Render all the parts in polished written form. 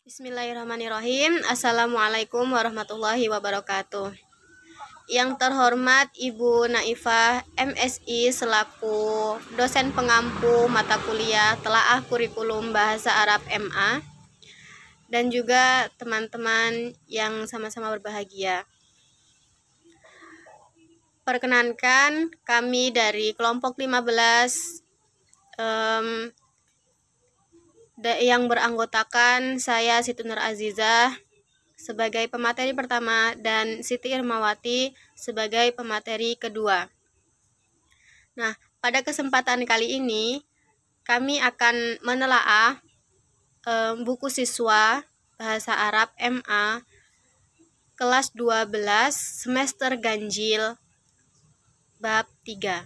Bismillahirrahmanirrahim. Assalamualaikum warahmatullahi wabarakatuh. Yang terhormat Ibu Naifah MSI selaku dosen pengampu mata kuliah Telaah Kurikulum Bahasa Arab MA, dan juga teman-teman yang sama-sama berbahagia. Perkenankan, kami dari kelompok 15 yang beranggotakan saya Siti Nur Azizah sebagai pemateri pertama dan Siti Irmawati sebagai pemateri kedua. Nah, pada kesempatan kali ini kami akan menelaah buku siswa Bahasa Arab MA kelas 12 semester ganjil bab 3.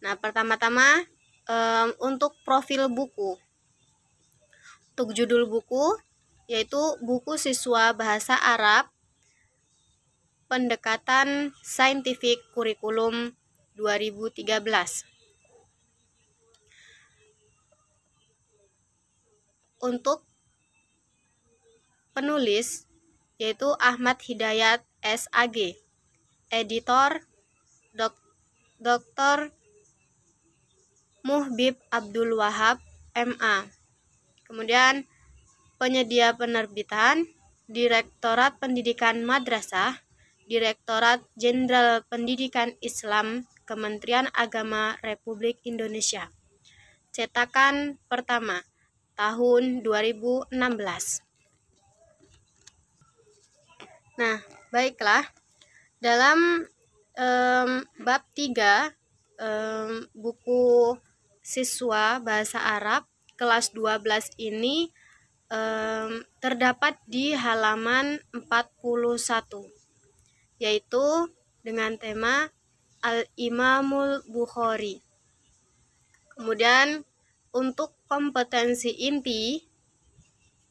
Nah, pertama-tama untuk profil buku. Untuk judul buku yaitu buku siswa Bahasa Arab Pendekatan Saintifik Kurikulum 2013. Untuk penulis yaitu Ahmad Hidayat SAG, editor Dr. Muhbib Abdul Wahab MA. Kemudian penyedia penerbitan Direktorat Pendidikan Madrasah, Direktorat Jenderal Pendidikan Islam, Kementerian Agama Republik Indonesia. Cetakan pertama tahun 2016. Nah, baiklah. Dalam bab 3 buku siswa Bahasa Arab kelas 12 ini terdapat di halaman 41, yaitu dengan tema Al-Imamul Bukhari. Kemudian untuk kompetensi inti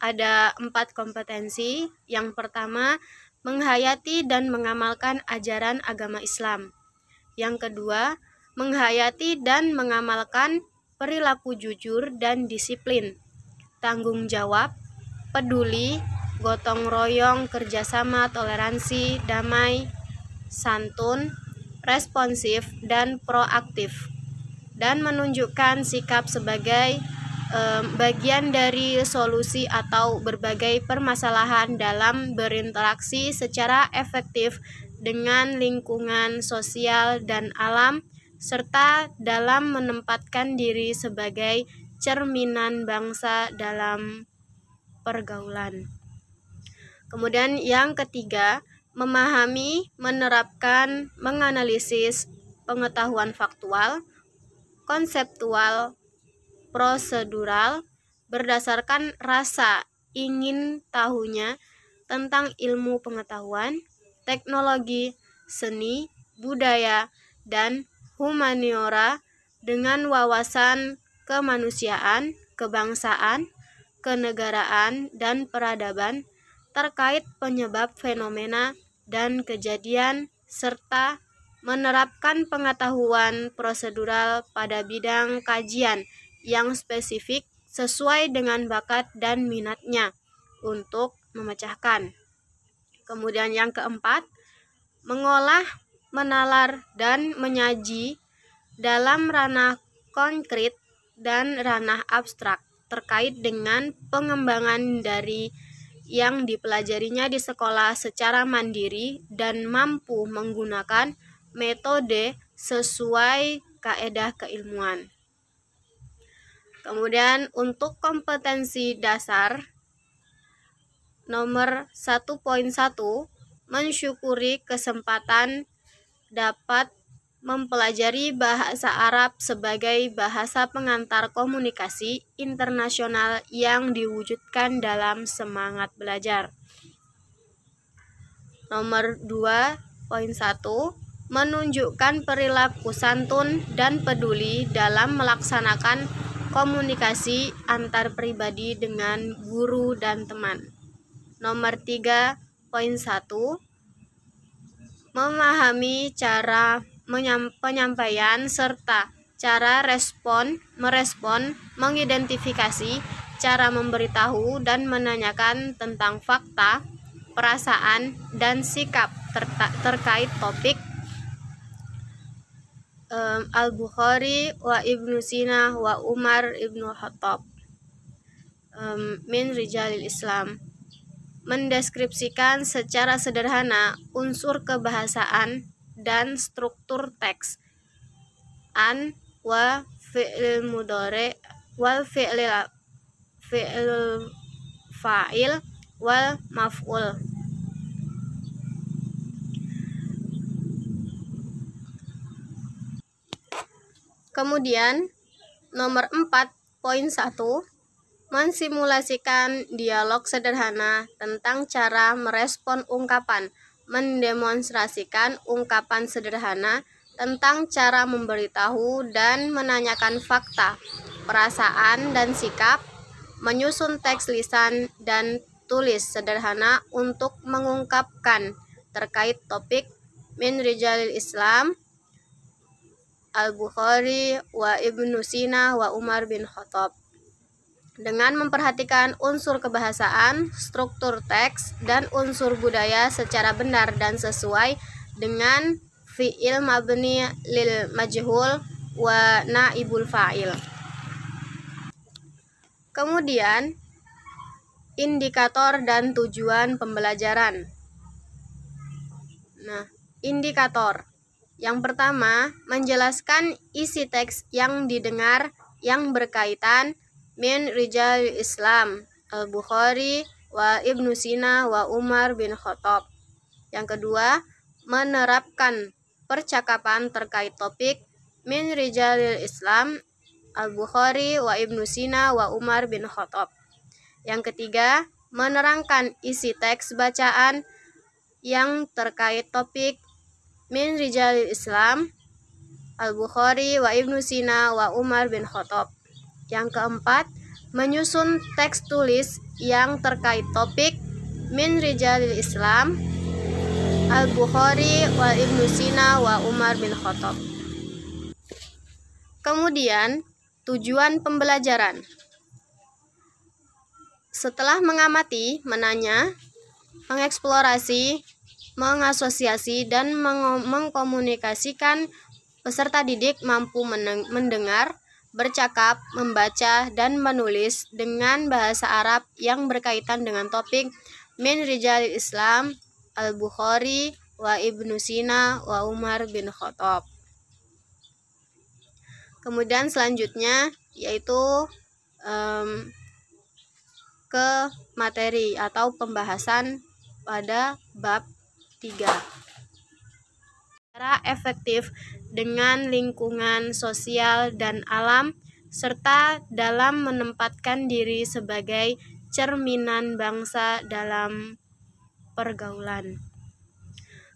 ada 4 kompetensi. Yang pertama, menghayati dan mengamalkan ajaran agama Islam. Yang kedua, menghayati dan mengamalkan perilaku jujur dan disiplin, tanggung jawab, peduli, gotong royong, kerjasama, toleransi, damai, santun, responsif, dan proaktif, dan menunjukkan sikap sebagai bagian dari solusi atau berbagai permasalahan dalam berinteraksi secara efektif dengan lingkungan sosial dan alam, serta dalam menempatkan diri sebagai cerminan bangsa dalam pergaulan. Kemudian yang ketiga, memahami, menerapkan, menganalisis pengetahuan faktual, konseptual, prosedural, berdasarkan rasa ingin tahunya tentang ilmu pengetahuan, teknologi, seni, budaya, dan humaniora dengan wawasan kemanusiaan, kebangsaan, kenegaraan, dan peradaban terkait penyebab fenomena dan kejadian, serta menerapkan pengetahuan prosedural pada bidang kajian yang spesifik sesuai dengan bakat dan minatnya untuk memecahkan. Kemudian yang keempat, mengolah, menalar, dan menyaji dalam ranah konkret dan ranah abstrak terkait dengan pengembangan dari yang dipelajarinya di sekolah secara mandiri dan mampu menggunakan metode sesuai kaedah keilmuan. Kemudian untuk kompetensi dasar nomor 1.1, mensyukuri kesempatan dapat mempelajari bahasa Arab sebagai bahasa pengantar komunikasi internasional yang diwujudkan dalam semangat belajar. Nomor 2.1, menunjukkan perilaku santun dan peduli dalam melaksanakan komunikasi antar pribadi dengan guru dan teman. Nomor 3.1, memahami cara penyampaian serta cara merespon, mengidentifikasi cara memberitahu dan menanyakan tentang fakta, perasaan, dan sikap terkait topik. Al-Bukhari wa Ibnu Sina wa Umar ibnu Khattab min rijalil Islam. Mendeskripsikan secara sederhana unsur kebahasaan dan struktur teks. An wa fi'il mudhari wal fi'il fa'il wal maf'ul. Kemudian nomor 4.1, mensimulasikan dialog sederhana tentang cara merespon ungkapan, mendemonstrasikan ungkapan sederhana tentang cara memberitahu dan menanyakan fakta, perasaan dan sikap, menyusun teks lisan dan tulis sederhana untuk mengungkapkan terkait topik min rijalil Islam, Al-Bukhari wa Ibnu Sina wa Umar bin Khattab, dengan memperhatikan unsur kebahasaan, struktur teks, dan unsur budaya secara benar dan sesuai dengan fi'il mabni lil majhul wa naibul fa'il. Kemudian indikator dan tujuan pembelajaran. Indikator. Yang pertama, menjelaskan isi teks yang didengar yang berkaitan min rijal Islam, Al-Bukhari wa Ibnu Sina wa Umar bin Khattab. Yang kedua, menerapkan percakapan terkait topik min rijal Islam, Al-Bukhari wa Ibnu Sina wa Umar bin Khattab. Yang ketiga, menerangkan isi teks bacaan yang terkait topik min rijal Islam, Al-Bukhari wa Ibnu Sina wa Umar bin Khattab. Yang keempat, menyusun teks tulis yang terkait topik min rijalil Islam, Al-Bukhari wa Ibnu Sina wa Umar bin Khattab. Kemudian, tujuan pembelajaran. Setelah mengamati, menanya, mengeksplorasi, mengasosiasi, dan mengkomunikasikan, peserta didik mampu mendengar, bercakap, membaca, dan menulis dengan bahasa Arab yang berkaitan dengan topik min rijalil Islam, Al-Bukhari wa Ibnu Sina wa Umar bin Khattab. Kemudian selanjutnya yaitu ke materi atau pembahasan pada bab 3. Cara efektif dengan lingkungan sosial dan alam, serta dalam menempatkan diri sebagai cerminan bangsa dalam pergaulan.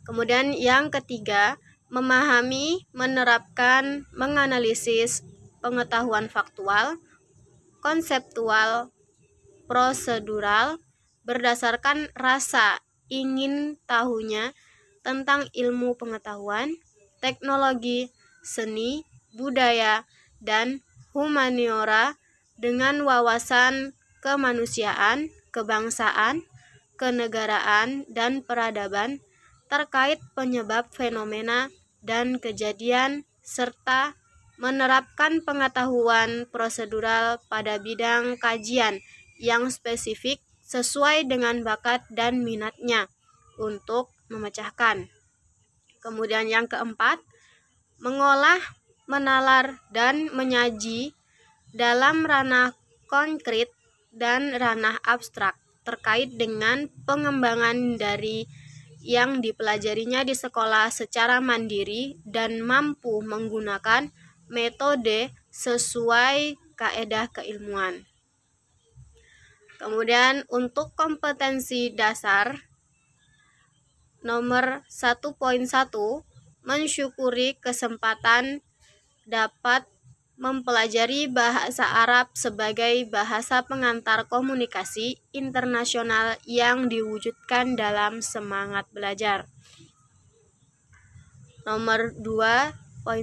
Kemudian yang ketiga, memahami, menerapkan, menganalisis pengetahuan faktual, konseptual, prosedural, berdasarkan rasa ingin tahunya tentang ilmu pengetahuan, teknologi, seni, budaya, dan humaniora dengan wawasan kemanusiaan, kebangsaan, kenegaraan, dan peradaban terkait penyebab fenomena dan kejadian, serta menerapkan pengetahuan prosedural pada bidang kajian yang spesifik sesuai dengan bakat dan minatnya untuk memecahkan. Kemudian yang keempat, mengolah, menalar, dan menyaji dalam ranah konkret dan ranah abstrak terkait dengan pengembangan dari yang dipelajarinya di sekolah secara mandiri dan mampu menggunakan metode sesuai kaedah keilmuan. Kemudian untuk kompetensi dasar nomor 1.1, mensyukuri kesempatan dapat mempelajari bahasa Arab sebagai bahasa pengantar komunikasi internasional yang diwujudkan dalam semangat belajar. Nomor 2.1,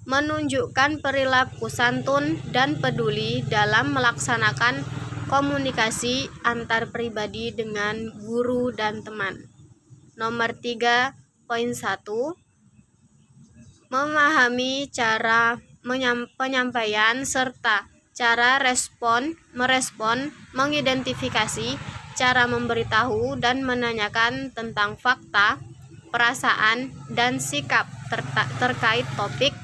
menunjukkan perilaku santun dan peduli dalam melaksanakan komunikasi antar pribadi dengan guru dan teman. Nomor 3.1, memahami cara penyampaian serta cara merespon, mengidentifikasi, cara memberitahu dan menanyakan tentang fakta, perasaan, dan sikap terkait topik.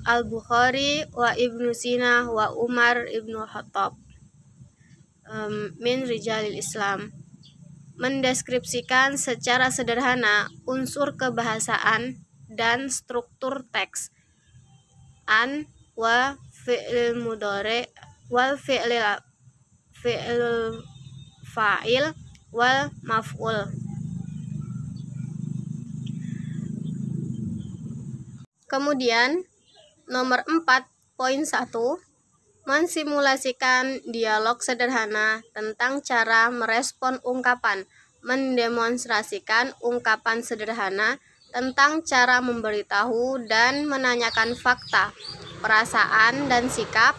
Al-Bukhari wa Ibnu Sina wa Umar ibnu Khattab min rijalil Islam, mendeskripsikan secara sederhana unsur kebahasaan dan struktur teks. An wa fi'il mudhari wal fi'il fa'il wal maf'ul. Kemudian nomor 4.1, mensimulasikan dialog sederhana tentang cara merespon ungkapan, mendemonstrasikan ungkapan sederhana tentang cara memberitahu dan menanyakan fakta, perasaan dan sikap,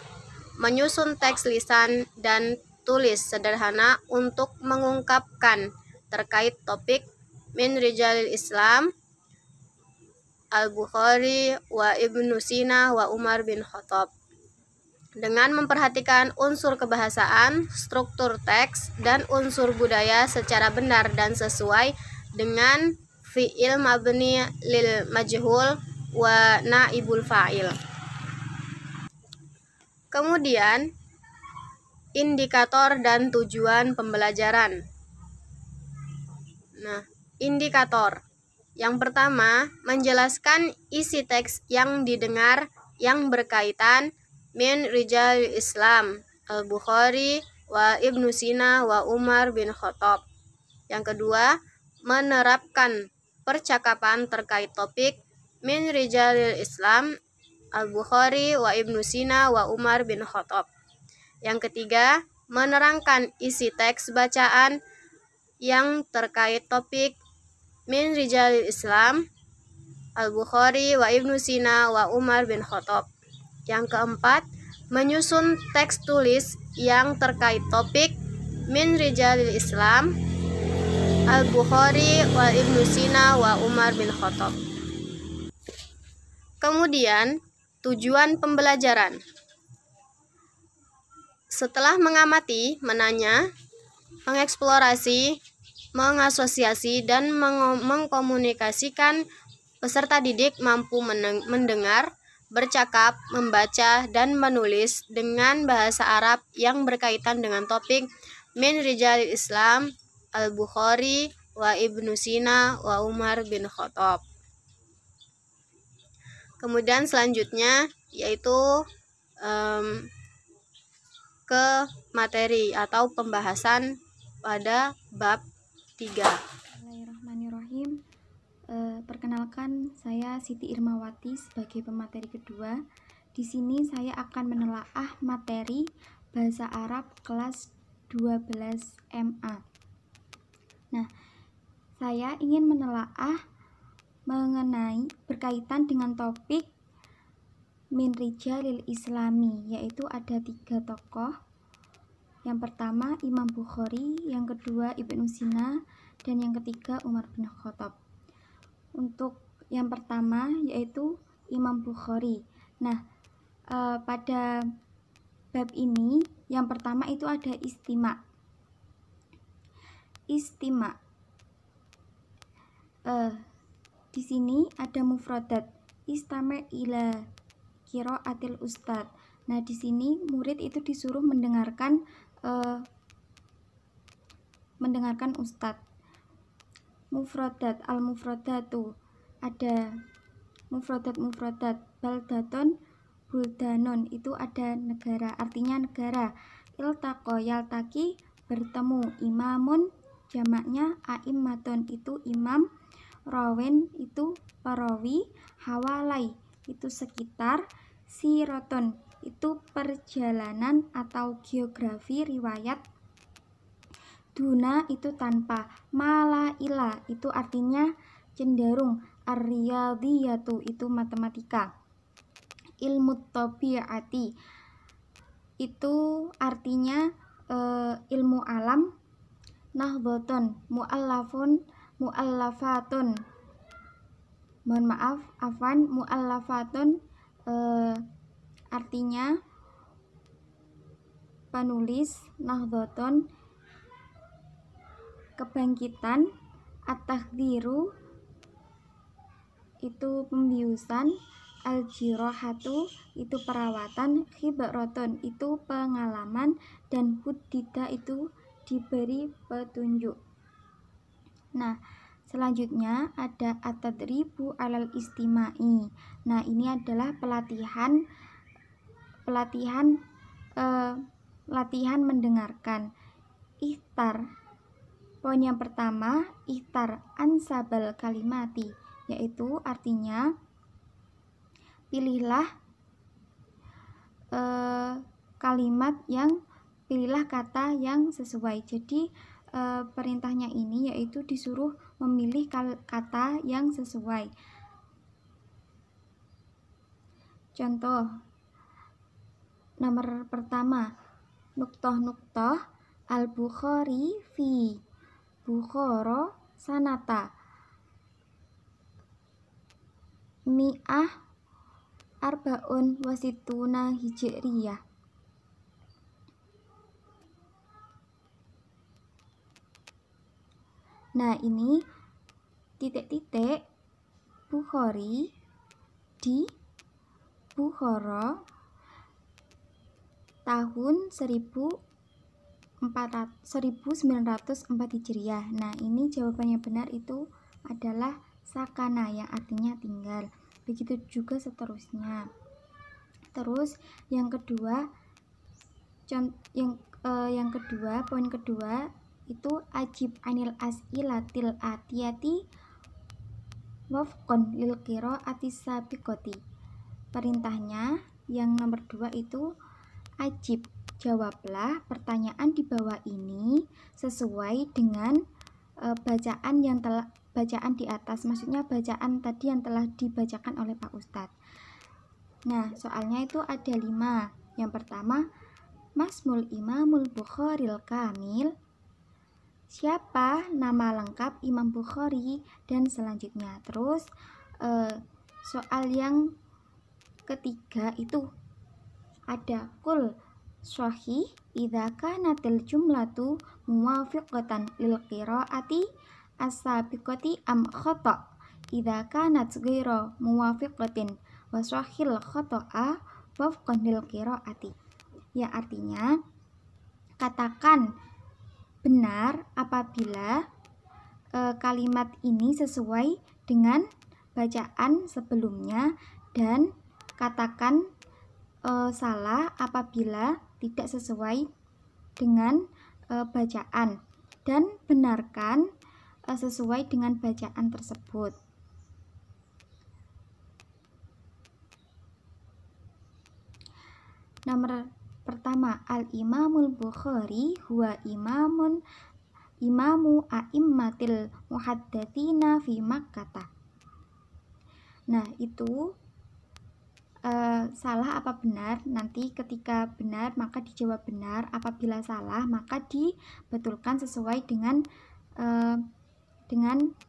menyusun teks lisan dan tulis sederhana untuk mengungkapkan terkait topik min rijalil Islam, Al-Bukhari wa Ibnu Sina wa Umar bin Khattab, dengan memperhatikan unsur kebahasaan, struktur teks, dan unsur budaya secara benar dan sesuai dengan fi'il mabni lil majhul wa naibul fa'il. Kemudian indikator dan tujuan pembelajaran. Nah, indikator yang pertama, menjelaskan isi teks yang didengar yang berkaitan min rijal Islam, Al-Bukhari wa Ibnu Sina wa Umar bin Khattab. Yang kedua, menerapkan percakapan terkait topik min rijal Islam, Al-Bukhari wa Ibnu Sina wa Umar bin Khattab. Yang ketiga, menerangkan isi teks bacaan yang terkait topik min rijalil Islam, Al-Bukhari wa Ibnu Sina wa Umar bin Khattab. Yang keempat, menyusun teks tulis yang terkait topik min rijalil Islam, Al-Bukhari wa Ibnu Sina wa Umar bin Khattab. Kemudian, tujuan pembelajaran. Setelah mengamati, menanya, mengeksplorasi, mengasosiasi, dan mengkomunikasikan, peserta didik mampu mendengar, bercakap, membaca, dan menulis dengan bahasa Arab yang berkaitan dengan topik min rijalil Islam, Al-Bukhari wa Ibnu Sina wa Umar bin Khattab. Kemudian selanjutnya yaitu ke materi atau pembahasan pada bab 3. Bismillahirrahmanirrahim. Perkenalkan, saya Siti Irmawati sebagai pemateri kedua. Di sini saya akan menelaah materi bahasa Arab kelas 12 MA. Nah, saya ingin menelaah mengenai berkaitan dengan topik min rijalil Islami, yaitu ada 3 tokoh. Yang pertama Imam Bukhari, yang kedua Ibnu Sina, dan yang ketiga Umar bin Khattab. Untuk yang pertama yaitu Imam Bukhari. Nah, pada bab ini yang pertama itu ada istima. Di sini ada mufradat istami' ila qiraatil ustad. Nah, di sini murid itu disuruh mendengarkan ustadz. Mufradat, al-mufradatu, ada mufradat baldaton, buldanon, itu ada negara, artinya negara. Iltaqo, yaltaki, bertemu. Imamun, jamaknya a'immatun, itu imam. Rawen, itu perawi. Hawalai, itu sekitar. Siroton, itu perjalanan atau geografi riwayat. Duna, itu tanpa. Malaila, itu artinya cenderung Ar-riyadiyatu itu matematika. Ilmu tabiati itu artinya ilmu alam. Nahdhatun muallafatun muallafatun artinya penulis. Nahdhatun kebangkitan. At-takhdiru itu pembiusan. Al-jirahatu itu perawatan. Khibratun itu pengalaman, dan hudita itu diberi petunjuk. Nah, selanjutnya ada at-tadribu alal istimai. Nah, ini adalah latihan mendengarkan. Ihtar, poin yang pertama, ihtar ansabal kalimati, yaitu artinya pilihlah pilihlah kata yang sesuai. Jadi perintahnya ini yaitu disuruh memilih kata yang sesuai. Contoh nomor pertama, nuktoh al-Bukhari fi Bukhara sanata mi'ah arbaun wasituna hijriyah. Nah, ini titik-titik Bukhari di Bukhara tahun 1904 Hijriah. Nah, ini jawabannya benar itu adalah sakana yang artinya tinggal. Begitu juga seterusnya. Terus yang kedua, poin kedua itu ajib anil as'ilatil atiyati wafqan lil qiraati sabiqati. Perintahnya yang nomor 2 itu ajib, jawablah pertanyaan di bawah ini sesuai dengan bacaan di atas, maksudnya bacaan tadi yang telah dibacakan oleh Pak Ustadz. Nah, soalnya itu ada 5. Yang pertama, Masmul Imamul Bukharil Kamil, siapa nama lengkap Imam Bukhari, dan selanjutnya. Terus soal yang ketiga itu ada kul sahih idza kanatil jumlatu muwafiqatan lil qiraati as-sabiqati am khata idza kanat ghairu muwafiqatin wa sahil khata'a wafqan lil qiraati. Ya, artinya katakan benar apabila kalimat ini sesuai dengan bacaan sebelumnya, dan katakan salah apabila tidak sesuai dengan bacaan, dan benarkan sesuai dengan bacaan tersebut. Nomor pertama, al-Imamul Bukhari huwa imamu a'immatil muhaddatsina fi Makkah. Nah, itu salah apa benar? Nanti ketika benar maka dijawab benar, apabila salah maka dibetulkan sesuai dengan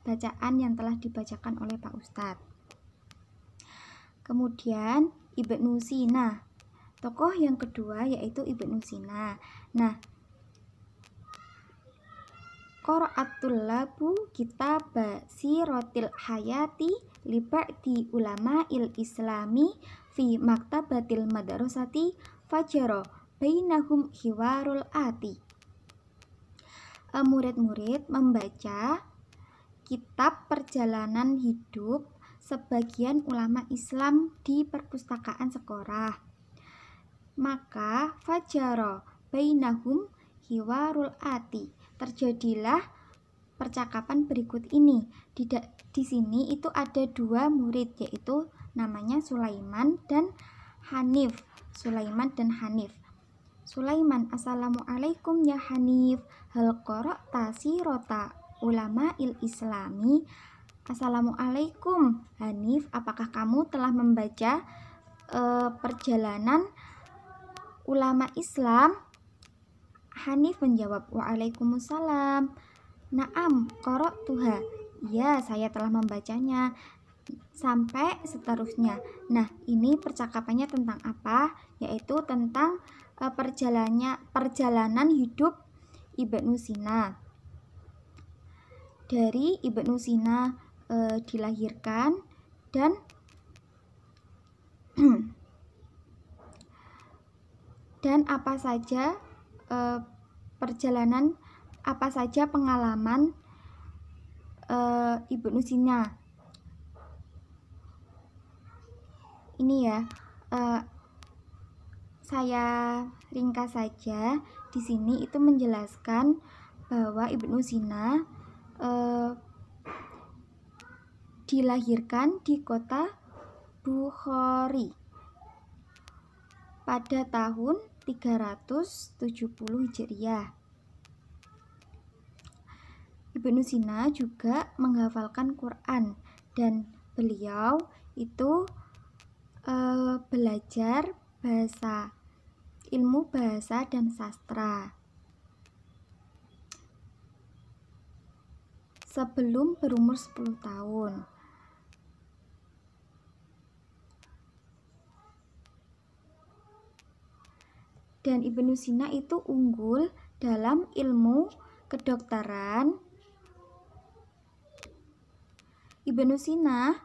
bacaan yang telah dibacakan oleh Pak Ustadz. Kemudian Ibnu Sina, tokoh yang kedua yaitu Ibnu Sina. Nah, qara'atul labu kitab siratil hayati li ba'di ulama'il islami fi maktabatil madrasati fajara bainahum hiwarul ati. Murid-murid membaca kitab perjalanan hidup sebagian ulama Islam di perpustakaan sekolah. Maka fajara bainahum hiwarul ati, terjadilah percakapan berikut ini. Di sini itu ada 2 murid, yaitu namanya Sulaiman dan Hanif. Sulaiman, assalamualaikum ya Hanif, hal qara'ta sirata ulama'il islami Assalamualaikum Hanif, apakah kamu telah membaca perjalanan ulama Islam? Hanif menjawab, Waalaikumsalam. Naam, qara'tuha. Ya, saya telah membacanya. Sampai seterusnya. Nah, ini percakapannya tentang apa? Yaitu tentang perjalanan hidup Ibnu Sina. Dari Ibnu Sina dilahirkan dan dan apa saja pengalaman Ibnu Sina. Ini ya, saya ringkas saja. Di sini itu menjelaskan bahwa Ibnu Sina dilahirkan di kota Bukhari pada tahun 370 Hijriah. Ibnu Sina juga menghafalkan Quran dan beliau itu belajar ilmu bahasa dan sastra sebelum berumur 10 tahun. Dan Ibnu Sina itu unggul dalam ilmu kedokteran. Ibnu Sina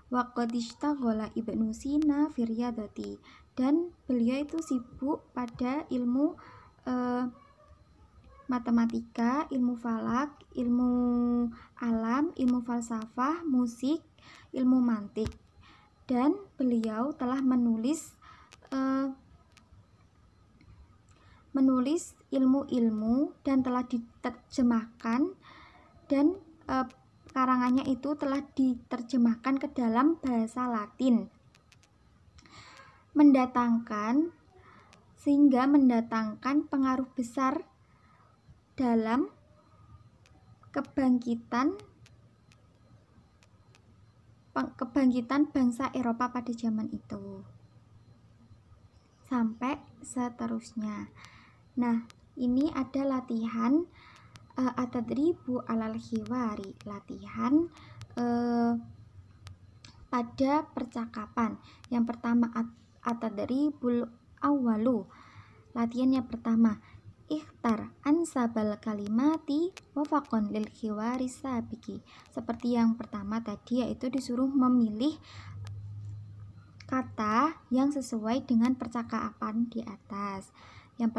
waqadishtaghala Ibnu Sina firyadati, dan beliau itu sibuk pada ilmu matematika, ilmu falak, ilmu alam, ilmu falsafah, musik, ilmu mantik. Dan beliau telah menulis ilmu-ilmu dan telah diterjemahkan, dan karangannya itu telah diterjemahkan ke dalam bahasa Latin, sehingga mendatangkan pengaruh besar dalam kebangkitan bangsa Eropa pada zaman itu sampai seterusnya. Nah, ini ada latihan atadribu alal hiwari, latihan pada percakapan. Yang pertama atadribul awwalu, latihan yang pertama, ikhtar ansabal kalimati wafaqon lil hiwari sabiki. Seperti yang pertama tadi, yaitu disuruh memilih kata yang sesuai dengan percakapan di atas. Yang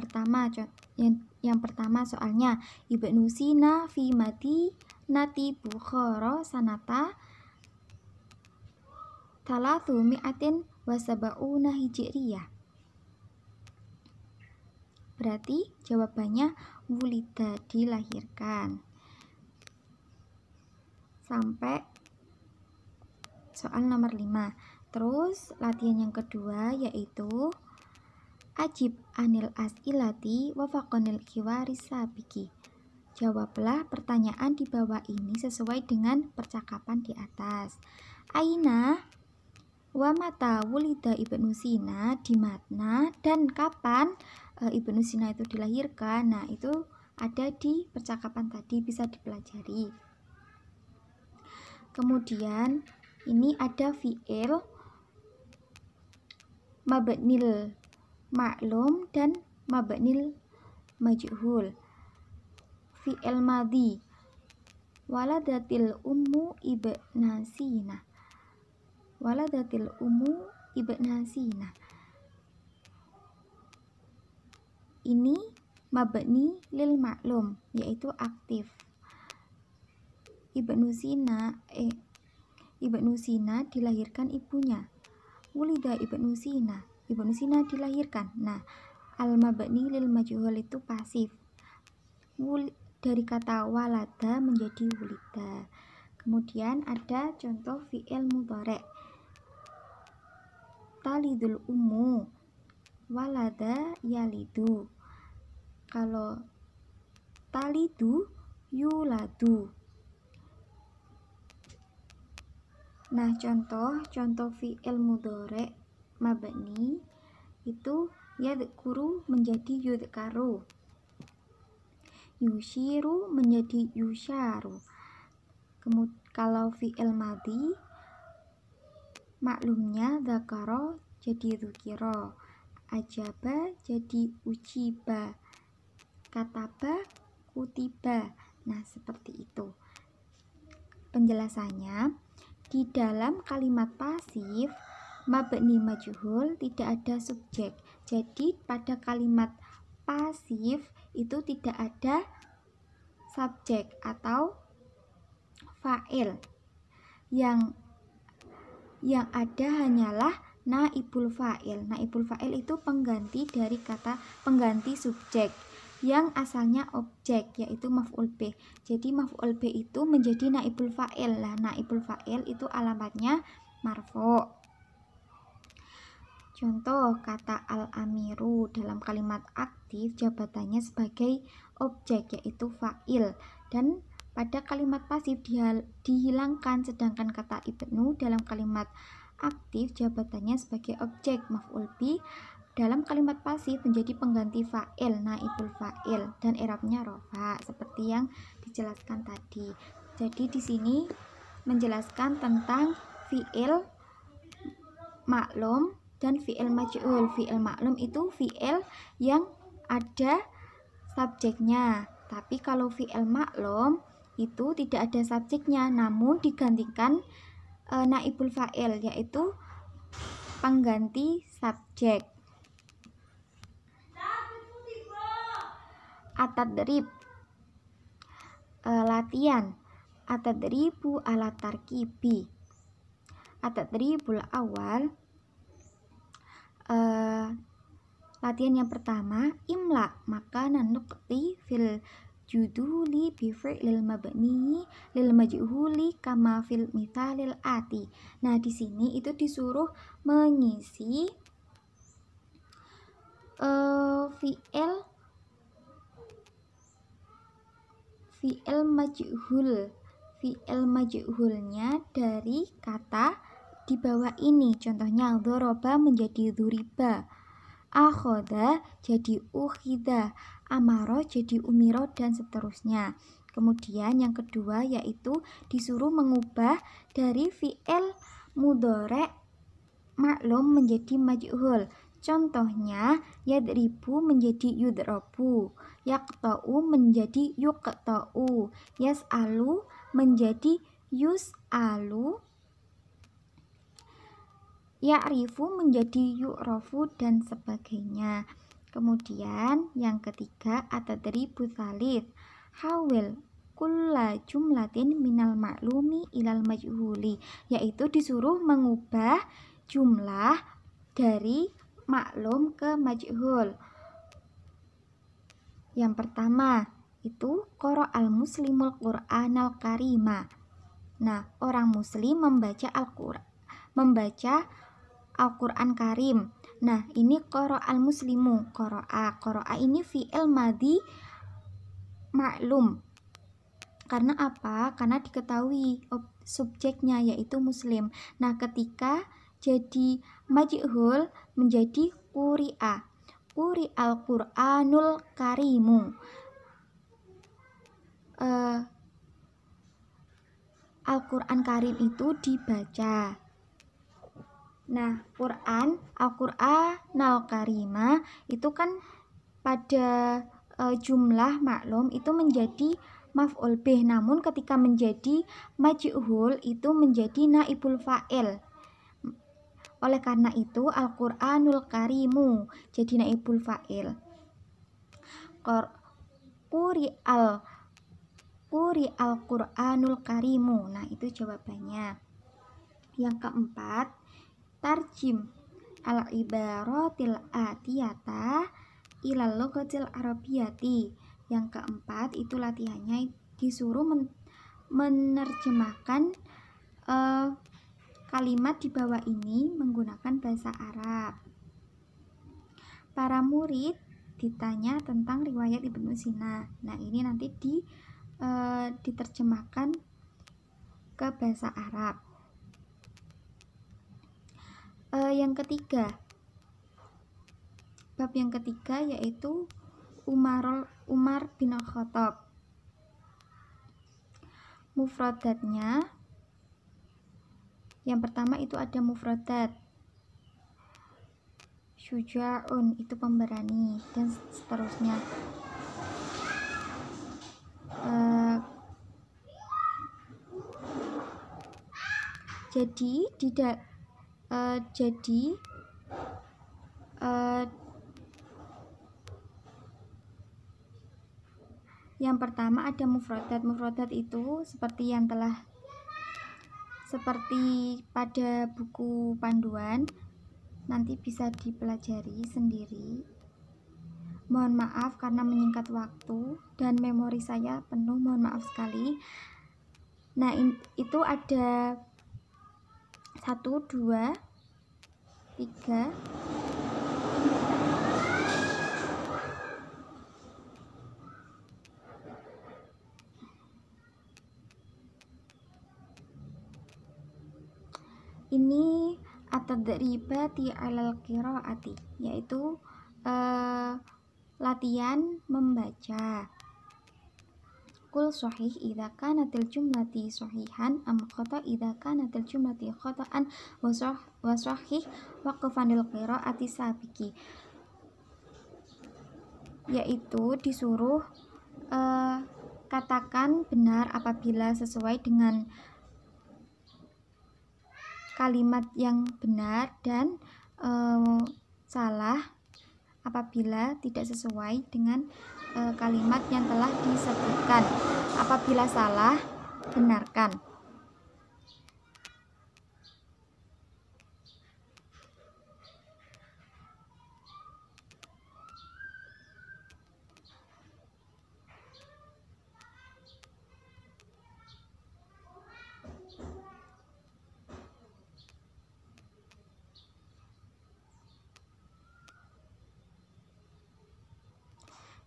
pertama soalnya, Ibnu Sina fi madinati Bukhara sanata 370 Hijriyah. Berarti jawabannya wulida, dilahirkan. Sampai soal nomor 5. Terus latihan yang kedua yaitu ajib anil as'ilati wafaqonil hiwari sabiki. Jawablah pertanyaan di bawah ini sesuai dengan percakapan di atas. Aina wa mata wulida Ibnu Sina, di mana dan kapan Ibnu Sina itu dilahirkan. Nah, itu ada di percakapan tadi, bisa dipelajari. Kemudian ini ada fi'il mabnil ma'lum dan mabnil majhul. Fi'il madhi, waladatil ummu ibna Sina, waladatil ummu ibna Sina. Ini mabni lil ma'lum, yaitu aktif. Ibnu Sina dilahirkan ibunya. Wulida Ibnu Sina, Ibnu Sina dilahirkan. Nah, al mabni lil majhul itu pasif. Dari kata walada menjadi wulida. Kemudian ada contoh fi'il mudhari'. Talidul ummu, walada yalidu. Kalau talidu yuladu. Nah, contoh fi'il mudhari' mabni itu yadhkuru menjadi yudhkaru, yushiru menjadi yusharu. Kalau fi'il madhi maklumnya dzakara jadi dzukira, ajaba jadi ujiba, kataba kutiba. Nah, seperti itu penjelasannya. Di dalam kalimat pasif mabni majhul tidak ada subjek. Jadi pada kalimat pasif itu tidak ada subjek atau fa'il. Yang ada hanyalah naibul fa'il. Naibul fa'il itu pengganti dari kata pengganti subjek yang asalnya objek, yaitu maf'ul bih. Jadi maf'ul bih itu menjadi naibul fa'il. Lah, naibul fa'il itu alamatnya marfu'. Contoh kata al-amiru dalam kalimat aktif jabatannya sebagai objek, yaitu fa'il. Dan pada kalimat pasif dihilangkan, sedangkan kata ibnu dalam kalimat aktif jabatannya sebagai objek, maf'ul bih dalam kalimat pasif menjadi pengganti fa'il, naibul fa'il, dan i'rabnya rofa seperti yang dijelaskan tadi. Jadi di sini menjelaskan tentang fi'il maklum dan fi'il majhul. Fi'il maklum itu fi'il yang ada subjeknya. Tapi kalau fi'il maklum itu tidak ada subjeknya, namun digantikan naibul fa'il, yaitu pengganti subjek. Atadrib latihan. Atadribu ala tarkibi. Atadribul awal latihan yang pertama, imla maka nanukti fil juduli bi fi'lil mabni lil majhuli kama fil mithalil ati. Nah, di sini itu disuruh mengisi fi'il majhul. Fi'il majhulnya dari kata di bawah ini. Contohnya dzaraba menjadi dzuriba, akhoda jadi ukhida, amaro jadi umiro, dan seterusnya. Kemudian yang kedua yaitu disuruh mengubah dari fi'il mudhari' maklum menjadi majhul. Contohnya yadribu menjadi yudrabu, yaqta'u menjadi yuqta'u, yas'alu menjadi yus'alu, ya'rifu menjadi yu'rafu, dan sebagainya. Kemudian yang ketiga atadribu tsalits, hawil kulla jumlatin minal maklumi ilal majhuli, yaitu disuruh mengubah jumlah dari maklum ke majhul. Yang pertama itu qara'al muslimul qur'anal karima. Nah, orang muslim membaca Al-Qur'an Karim. Nah, ini qara'al muslimu. Qara'a ini fi'il madhi maklum. Karena apa? Karena diketahui subjeknya yaitu muslim. Nah, ketika jadi majhul menjadi quri'a. Quri'al Qur'anul Karimu. Al-Qur'an Karim itu dibaca. Nah, Al-Qur'anal Karima itu kan pada jumlah maklum itu menjadi maf'ul bih, namun ketika menjadi majhul itu menjadi naibul fa'il. Oleh karena itu Al-Qur'anul Karimu jadi naibul fa'il. Quri'al Qur'anul Karimu. Nah, itu jawabannya. Yang keempat, tarjim al-ibaratil atiyata ilal lughatil arabiyyati. Yang keempat itu latihannya disuruh menerjemahkan kalimat di bawah ini menggunakan bahasa Arab. Para murid ditanya tentang riwayat Ibnu Sina. Nah, ini nanti diterjemahkan ke bahasa Arab. Yang ketiga, bab yang ketiga yaitu Umar bin Khattab. Mufradatnya, yang pertama itu ada mufradat. Syuja'un itu pemberani, dan seterusnya. Yang pertama ada mufradat. Mufradat itu seperti pada buku panduan, nanti bisa dipelajari sendiri. Mohon maaf karena menyingkat waktu dan memori saya penuh, mohon maaf sekali. Nah, itu ada 1, 2, 3, ini at-tadribati 'alal qiraati, yaitu latihan membaca. Qul sahih idza kanatil jumlati sahihan am khata idza kanatil jumlati khata'an wa sahih waqfan lil qiraati sabiqi, yaitu disuruh katakan benar apabila sesuai dengan kalimat yang benar, dan salah apabila tidak sesuai dengan kalimat yang telah disebutkan. Apabila salah, benarkan.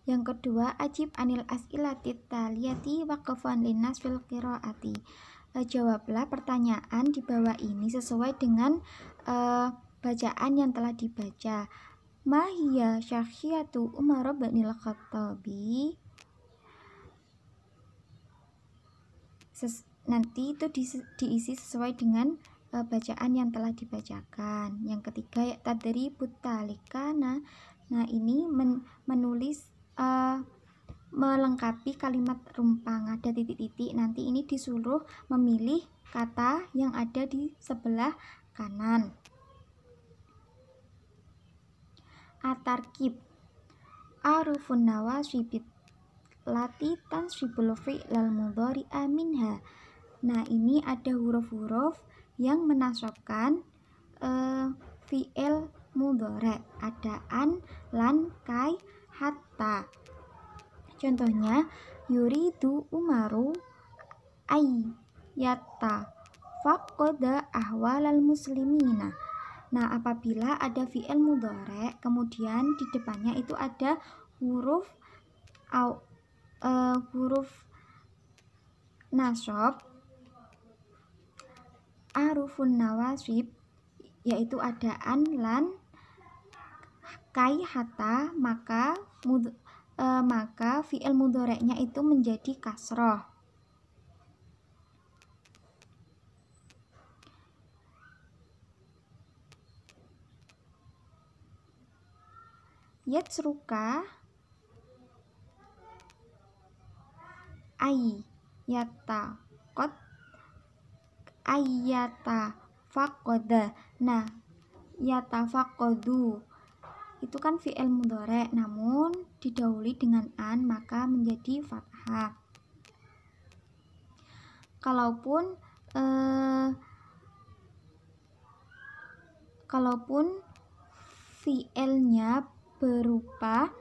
Yang kedua, ajib anil as'ilatit taliyati waqfan linnas fil qiraati. Jawablah pertanyaan di bawah ini sesuai dengan bacaan yang telah dibaca. Ma hiya syakhsiyatu Umar bin Khattabi. Nanti itu diisi sesuai dengan bacaan yang telah dibacakan. Yang ketiga, ya tadribut talikana. Nah, ini menulis melengkapi kalimat rumpang, ada titik-titik. Nanti ini disuruh memilih kata yang ada di sebelah kanan. At-tarkib arufun nawasibit lati tansibul fi'lal mudhari'a minha. Nah, ini ada huruf-huruf yang menasabkan fi'il mudhari', ada an, lan, kai, hatta. Contohnya, yuridu Umaru ayyata faqada ahwalal muslimina. Nah, apabila ada fi'il mudhari' kemudian di depannya itu ada huruf nasab, arufun nawasib, yaitu ada an, lan, kai, hatta, maka fi'il mudhari'nya itu menjadi kasroh. Yatsruka ayyata faqada. Nah, yatafaqadu itu kan fi'il mudhari', namun didahului dengan an, maka menjadi fathah. Kalaupun fi'ilnya berupa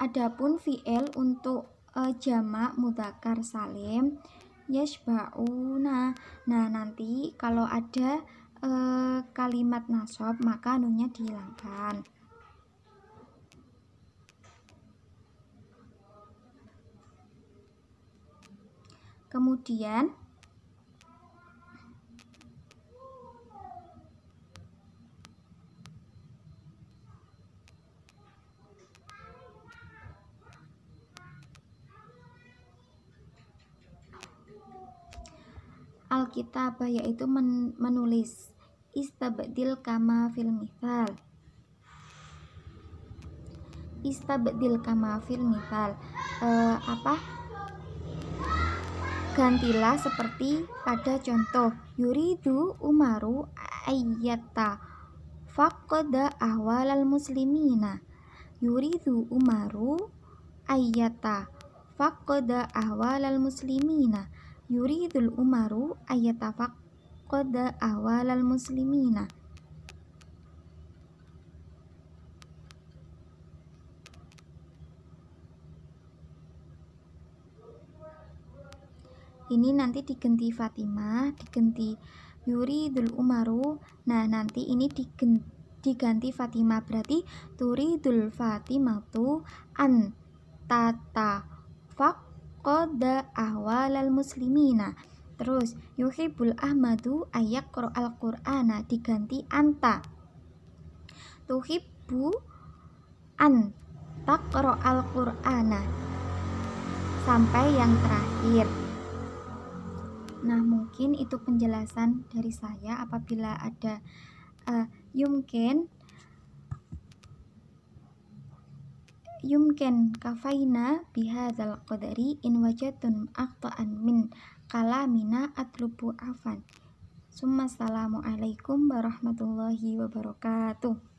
adapun fi'il untuk jamak mudzakkar salim yashba'una. Nah, nanti kalau ada kalimat nasab maka nunnya dihilangkan. Kemudian al-kitabah yaitu menulis. Istabdil kama fil mithal. Istabdil kama fil mithal. Gantilah seperti pada contoh. Yuridu Umaru ayyata faqada ahwalal muslimina. Yuridu Umaru ayyata faqada ahwalal muslimina. Yuridul Umaru ayyata faqada ahwalal muslimina. Ini nanti diganti Fatimah, diganti Yuridul Umaru. Nah, nanti ini diganti Fatimah, berarti turidul Fatimatu an tata faqada ahwalal muslimina. Terus yuhibbul Ahmadu ayaqra al-Qur'ana, diganti anta. Tuhibbu an taqra al-Qur'ana, sampai yang terakhir. Nah, mungkin itu penjelasan dari saya. Apabila ada yumkin kafaina bihadzal qadari in wajadtum aqta'an min kalamina atlubu afan. Assalamualaikum warahmatullahi wabarakatuh.